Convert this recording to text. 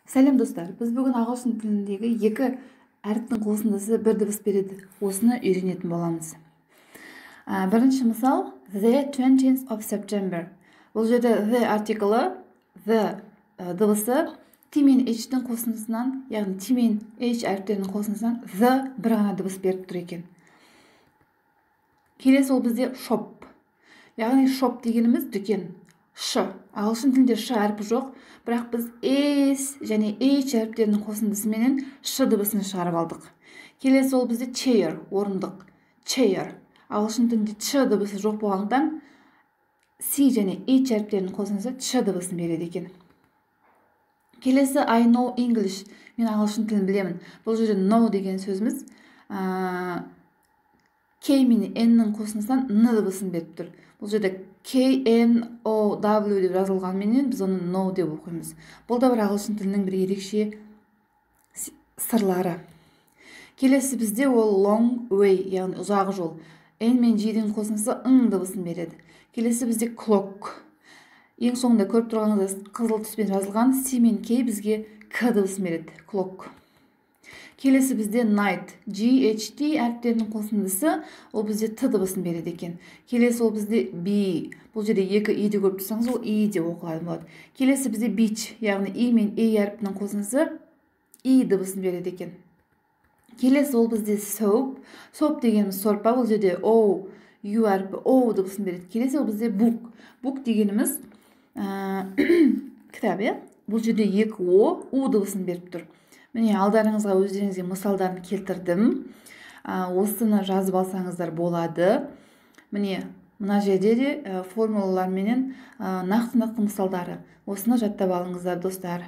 Сәлем достар, біз бүгін ағылшын тіліндегі екі әріптің қосындысы бір дыбыс береді. Осыны үйренетін боламыз. Бірінші мысал, the 20th of September. Бұл жерде the артиклі, the дыбысы T мен H-тің қосындысынан, яғни T мен H әріптерінің қосындысынан the бір ғана дыбыс беріп тұр екен. Келесі ол бізде shop. Яғни shop дегеніміз дүкен. Ш. Ағылшын тілінде ш әрпі жоқ, бірақ біз S және H әріптерінің қосындысымен ш дыбысын шығарып алдық. Келесі ол бізде chair, орындық. Chair. Ағылшын тілінде ч дыбысы жоқ болғандықтан C және H әріптерінің қосындысы ч дыбысын береді екен. Келесі I know English. Мен ағылшын тілін білемін. Бұл жерде know деген сөзіміз K мен N-нің қосындысынан N дыбысын беріп тұр. Бұл жерде K-N-O-W деп жазылғанменен біз оны know деп оқимыз. Бұл да бір ағылшын тілінің бір ерекше сырлары. Келесі бізде ол long way, яғни ұзақ жол. N мен G-дің қосындысы ң дыбысын береді. Келесі бізде clock. Ең соңында көріп тұрғаныңыз қызыл түспен жазылған C мен K бізге К дыбысын береді. Clock. Келесі бізде night. G-H-T әріптерінің қосындысы ол бізде Т дыбысын береді екен. Келесі ол бізде B. Бұл жерде екі И-ді көріп тұрсаңыз, ол И деп оқылатын болады. Келесі бізде beach, яғни И мен E әріпінің қосындысы И дыбысын береді екен. Келесі ол бізде soap. Soap дегеніміз сорпа. Бұл жерде O, U әріпі O дыбысын береді. Келесі ол бізде book. Book дегеніміз кітап, иә? Бұл жерде екі O, U дыбысын беріп тұр. Міне алдарыңызға өздеріңізге мысалдарын келтірдім. Осыны жазып алсаңыздар болады. Міне мына жерде де формулалар менен нақты мысалдары. Осыны жаттап алыңыздар достар.